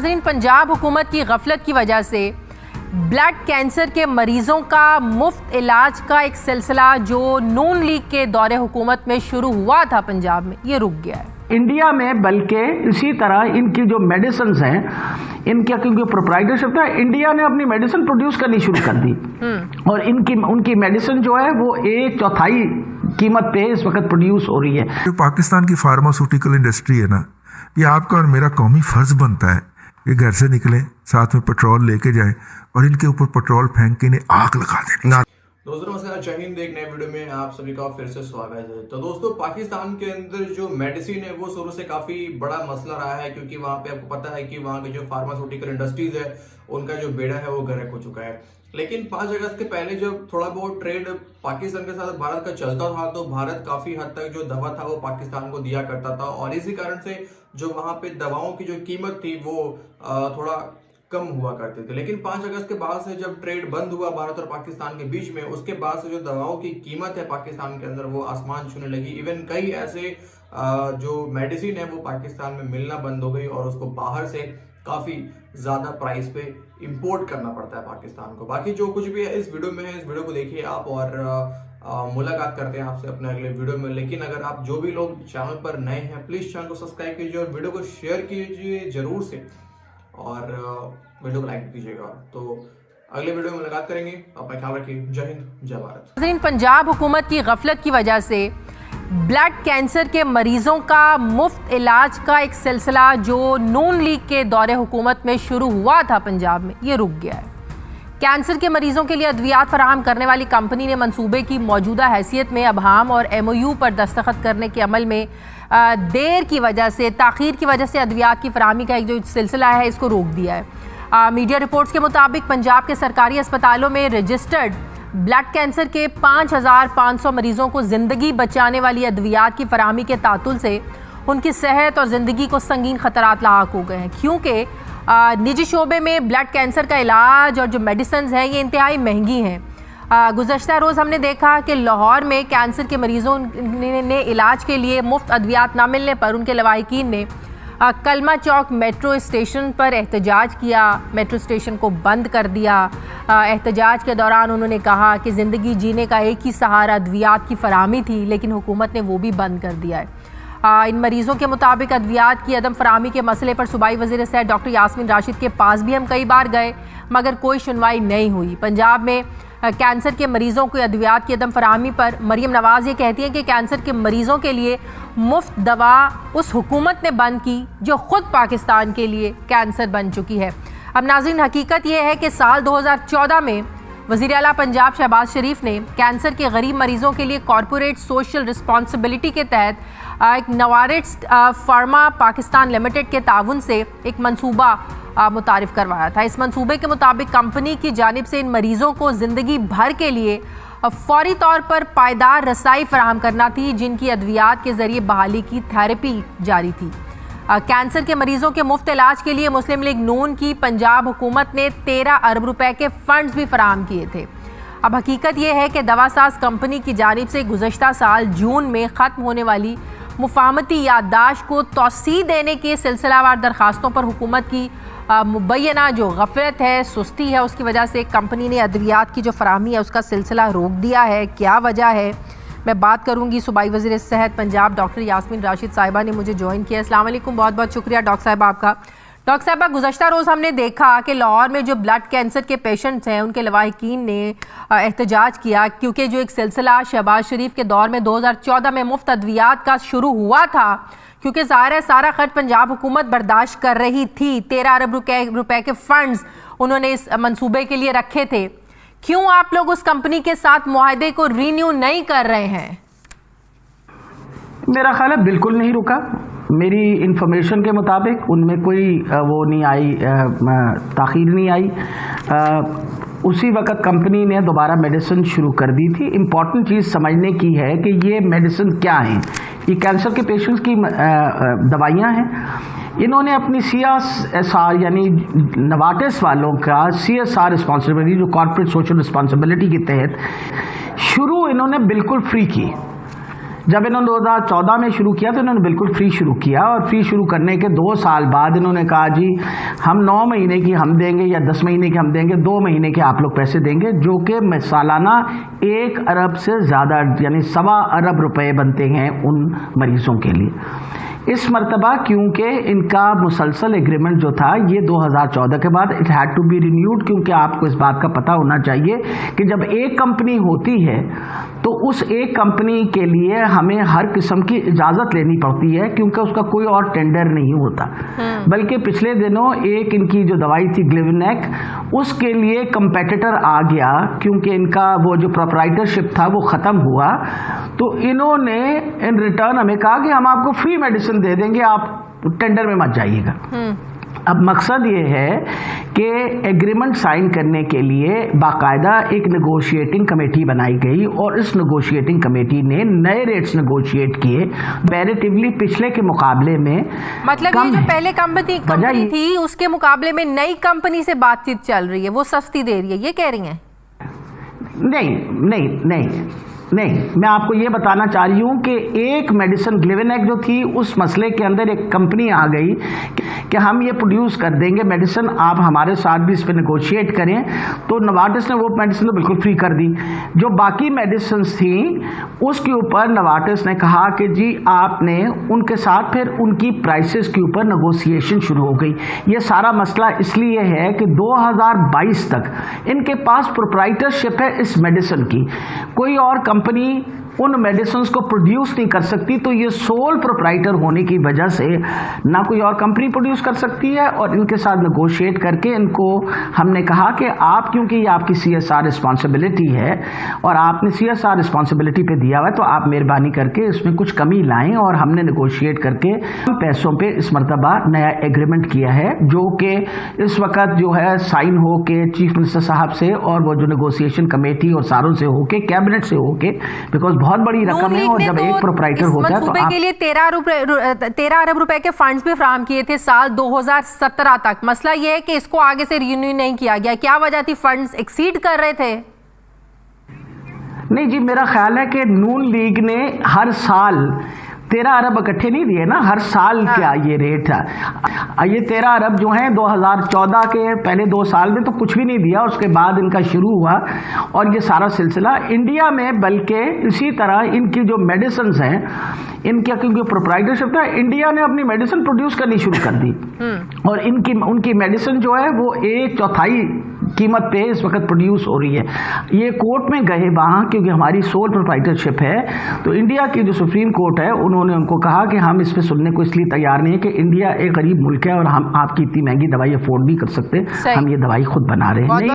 पंजाब हुकूमत की गफलत की वजह से ब्लड कैंसर के मरीजों का मुफ्त इलाज का एक सिलसिला जो नून लीग के दौरे हुकूमत में शुरू हुआ था पंजाब में, ये रुक गया है। इंडिया में बल्कि इसी तरह इनकी जो मेडिसिन हैं, इनका क्योंकि प्रोप्राइटरशिप था, इंडिया ने अपनी मेडिसिन प्रोड्यूस करनी शुरू कर दी और उनकी मेडिसिन जो है वो 1/4 कीमत पे इस वक्त प्रोड्यूस हो रही है। जो पाकिस्तान की फार्मास्यूटिकल इंडस्ट्री है ना, ये आपका और मेरा कौमी फर्ज बनता है ये घर से निकले, साथ में पेट्रोल लेके जाए और इनके ऊपर पेट्रोल फेंक के इन्हें आग लगा देनी। दोस्तों नमस्कार, जय हिंद। एक नए वीडियो में आप सभी का फिर से स्वागत है। तो दोस्तों, पाकिस्तान के अंदर जो मेडिसिन है वो शुरू से काफी बड़ा मसला रहा है, क्योंकि वहां पे आपको पता है कि वहां के जो फार्मास्यूटिकल इंडस्ट्रीज है उनका जो बेड़ा है वो गर्क हो चुका है। लेकिन 5 अगस्त के पहले जब थोड़ा बहुत ट्रेड पाकिस्तान के साथ भारत का चलता था, तो भारत काफी हद तक जो दवा था वो पाकिस्तान को दिया करता था, और इसी कारण से जो वहां पे दवाओं की जो कीमत थी वो थोड़ा कम हुआ करते थे। लेकिन 5 अगस्त के बाद से जब ट्रेड बंद हुआ भारत और पाकिस्तान के बीच में, उसके बाद से जो दवाओं की कीमत है पाकिस्तान के अंदर वो आसमान छूने लगी। इवन कई ऐसे जो मेडिसिन है वो पाकिस्तान में मिलना बंद हो गई और उसको बाहर से काफी ज्यादा प्राइस पे इंपोर्ट करना पड़ता है पाकिस्तान को। बाकी जो कुछ भी है इस वीडियो में है, इस वीडियो को देखिए आप और मुलाकात करते हैं आपसे अपने अगले वीडियो में। लेकिन अगर आप जो भी लोग चैनल पर नए हैं, प्लीज चैनल को सब्सक्राइब कीजिए और वीडियो को शेयर कीजिए जरूर से, और वीडियो को लाइक कीजिएगा। तो अगले वीडियो में मुलाकात करेंगे। अपना ख्याल रखिए। जय हिंद, जय भारत। पंजाब हुकूमत की गफलत की वजह से ब्लड कैंसर के मरीजों का मुफ्त इलाज का एक सिलसिला जो नून लीग के दौरे हुकूमत में शुरू हुआ था पंजाब में, ये रुक गया है। कैंसर के मरीजों के लिए अद्वियात फराहम करने वाली कंपनी ने मंसूबे की मौजूदा हैसियत में अबहाम और MOU पर दस्तखत करने के अमल में देर की वजह से, ताख़ीर की वजह से अद्वियात की फराहमी का एक जो सिलसिला है इसको रोक दिया है। मीडिया रिपोर्ट्स के मुताबिक पंजाब के सरकारी अस्पतालों में रजिस्टर्ड ब्लड कैंसर के 5500 मरीजों को ज़िंदगी बचाने वाली अद्वियात की फराहमी के तातुल से उनकी सेहत और ज़िंदगी को संगीन ख़तरात लाहक हो गए हैं, क्योंकि निजी शोबे में ब्लड कैंसर का इलाज और जो मेडिसिन हैं ये इंतहाई महंगी हैं। गुज़श्ता रोज़ हमने देखा कि लाहौर में कैंसर के मरीज़ों ने इलाज के लिए मुफ्त अद्वियात ना मिलने पर उनके लवाहिकीन ने कलमा चौक मेट्रो स्टेशन पर एहतजाज किया, मेट्रो स्टेशन को बंद कर दिया। एहतजाज के दौरान उन्होंने कहा कि ज़िंदगी जीने का एक ही सहारा अद्वियात की फराहमी थी, लेकिन हुकूमत ने वो भी बंद कर दिया है। इन मरीज़ों के मुताबिक अद्वियात की अदम फराहमी के मसले पर सूबाई वज़ीर सेहत डॉक्टर यास्मीन राशिद के पास भी हम कई बार गए, मगर कोई सुनवाई नहीं हुई। पंजाब में कैंसर के मरीज़ों को अद्वियात की अदम फराहमी पर मरीम नवाज़ ये कहती हैं कि कैंसर के मरीज़ों के लिए मुफ्त दवा उस हुकूमत ने बंद की जो ख़ुद पाकिस्तान के लिए कैंसर बन चुकी है। अब नाज़रीन, हकीकत यह है कि साल 2014 में वज़ीर आला पंजाब शहबाज शरीफ ने कैंसर के गरीब मरीज़ों के लिए कॉरपोरेट सोशल रिस्पॉन्सिबिलिटी के तहत एक नवारिट्स फार्मा पाकिस्तान लिमिटेड के ताउन से एक मंसूबा मुतारिफ करवाया था। इस मंसूबे के मुताबिक कंपनी की जानिब से इन मरीज़ों को ज़िंदगी भर के लिए फौरी तौर पर पायदार रसाई फराहम करना थी, जिनकी अद्वियात के ज़रिए बहाली की थेरेपी जारी थी। कैंसर के मरीजों के मुफ्त इलाज के लिए मुस्लिम लीग नून की पंजाब हुकूमत ने 13 अरब रुपए के फंड्स भी फराहम किए थे। अब हकीकत यह है कि दवासाज कंपनी की जानिब से गुज़श्ता साल जून में ख़त्म होने वाली मुफाहमती याददाश्त को तौसीह देने के सिलसिलावार दरखास्तों पर हुकूमत की मुबैना जो गफलत है, सुस्ती है, उसकी वजह से कंपनी ने अद्वियात की जो फराहमी है उसका सिलसिला रोक दिया है। क्या वजह है, मैं बात करूंगी। सूबाई वज़ीर सेहत पंजाब डॉक्टर यास्मीन राशिद साहिबा ने मुझे ज्वाइन किया। अस्सलाम वालेकुम, बहुत बहुत शुक्रिया डॉक्टर साहिबा आपका। डॉक्टर साहिबा, गुज़श्ता रोज़ हमने देखा कि लाहौर में जो ब्लड कैंसर के पेशेंट्स हैं उनके लवाहिकीन ने एहतजाज किया, क्योंकि जो एक सिलसिला शहबाज शरीफ के दौर में 2014 में मुफ्त अद्वियात का शुरू हुआ था, क्योंकि ज़ाहिर है सारा खर्च पंजाब हुकूमत बर्दाश्त कर रही थी। 13 अरब रुपए के फंड्स उन्होंने इस मंसूबे के लिए रखे थे। क्यों आप लोग उस कंपनी के साथ मुआहदे को रीन्यू नहीं कर रहे हैं? मेरा ख्याल है बिल्कुल नहीं रुका। मेरी इंफॉर्मेशन के मुताबिक उनमें कोई वो नहीं आई, ताख़ीर नहीं आई। उसी वक्त कंपनी ने दोबारा मेडिसिन शुरू कर दी थी। इम्पॉर्टेंट चीज़ समझने की है कि ये मेडिसिन क्या हैं। ये कैंसर के पेशेंट्स की दवाइयाँ हैं। इन्होंने अपनी CSR यानी नवाटिस वालों का CSR रिस्पॉन्सिबिलिटी, जो कॉर्पोरेट सोशल रिस्पॉन्सिबिलिटी के तहत शुरू इन्होंने बिल्कुल फ्री की। जब इन्होंने 2014 में शुरू किया तो इन्होंने बिल्कुल फ्री शुरू किया, और फ्री शुरू करने के 2 साल बाद इन्होंने कहा जी हम 9 महीने की हम देंगे या 10 महीने की हम देंगे, 2 महीने के आप लोग पैसे देंगे, जो कि सालाना 1 अरब से ज़्यादा यानी 1.25 अरब रुपए बनते हैं उन मरीजों के लिए। इस मरतबा क्योंकि इनका मुसलसल एग्रीमेंट जो था ये 2014 के बाद it had to be renewed, क्योंकि आपको इस बात का पता होना चाहिए कि जब एक कंपनी होती है तो उस एक कंपनी के लिए हमें हर किस्म की इजाज़त लेनी पड़ती है, क्योंकि उसका कोई और टेंडर नहीं होता। बल्कि पिछले दिनों एक इनकी जो दवाई थी ग्लिविनेक, उसके लिए कंपेटिटर आ गया, क्योंकि इनका वो जो प्रोप्राइटरशिप था वो ख़त्म हुआ, तो इन्होंने इन रिटर्न हमें कहा कि हम आपको फ्री मेडिसिन दे देंगे, आप टेंडर में मत जाइएगा। अब मकसद ये है कि एग्रीमेंट साइन करने के लिए बाकायदा एक नेगोशिएटिंग कमेटी बनाई गई, और इस नेगोशिएटिंग कमेटी ने नए रेट्स नेगोशिएट किए पैरेटिवली पिछले के मुकाबले में। मतलब ये जो पहले कंपनी थी उसके मुकाबले में नई कंपनी से बातचीत चल रही है, वो सस्ती दे रही है, ये कह रही हैं? नहीं, मैं आपको ये बताना चाह रही हूँ कि एक मेडिसिन ग्लिविनेक जो थी उस मसले के अंदर एक कंपनी आ गई कि हम ये प्रोड्यूस कर देंगे मेडिसिन, आप हमारे साथ भी इस पर नेगोशिएट करें, तो नवाटिस ने वो मेडिसिन तो बिल्कुल फ्री कर दी। जो बाकी मेडिसिन थी उसके ऊपर नवाटिस ने कहा कि जी आपने उनके साथ फिर उनकी प्राइसेस के ऊपर नेगोशिएशन शुरू हो गई। ये सारा मसला इसलिए है कि 2022 तक इनके पास प्रोप्राइटरशिप है इस मेडिसिन की, कोई और कंपनी उन मेडिसिन को प्रोड्यूस नहीं कर सकती, तो ये सोल प्रोप्राइटर होने की वजह से ना कोई और कंपनी प्रोड्यूस कर सकती है, और इनके साथ नेगोशिएट करके इनको हमने कहा कि आप, क्योंकि ये आपकी CSR रिस्पॉन्सिबिलिटी है और आपने CSR रिस्पॉन्सिबिलिटी पे दिया हुआ है, तो आप मेहरबानी करके इसमें कुछ कमी लाएं, और हमने नेगोशिएट करके पैसों पे इस मरतबा नया एग्रीमेंट किया है, जो कि इस वक्त जो है साइन हो के चीफ मिनिस्टर साहब से और वो जो नेगोशिएशन कमेटी और सारों से होके कैबिनेट से होके, बिकॉज बहुत बड़ी रकम है, और जब एक प्रोप्राइटर होता है तो आप के लिए 13 अरब रुपए के फंड्स भी फराहम किए थे साल 2017 तक। मसला ये है कि इसको आगे से रिन्यू नहीं किया गया, क्या वजह थी? फंड्स एक्सीड कर रहे थे? नहीं जी, मेरा ख्याल है कि नून लीग ने हर साल 13 अरब इकट्ठे नहीं दिए ना, हर साल क्या ये रेट है। ये 13 अरब जो हैं 2014 के पहले 2 साल में तो कुछ भी नहीं दिया, उसके बाद इनका शुरू हुआ, और ये सारा सिलसिला इंडिया में, बल्कि इसी तरह इनकी जो मेडिसिन हैं इनका क्योंकि प्रोप्राइटरशिप था, इंडिया ने अपनी मेडिसिन प्रोड्यूस करनी शुरू कर दी, और उनकी मेडिसिन जो है वो 1/4 कीमत पे इस वक्त प्रोड्यूस हो रही है। ये कोर्ट में गए वहाँ, क्योंकि हमारी सोल प्रोप्राइटरशिप है, तो इंडिया की जो सुप्रीम कोर्ट है उन्होंने उनको कहा कि हम इस पे सुनने को इसलिए तैयार नहीं है कि इंडिया एक गरीब मुल्क है और हम आपकी इतनी महंगी दवाई अफोर्ड नहीं कर सकते, हम ये दवाई खुद बना रहे हैं।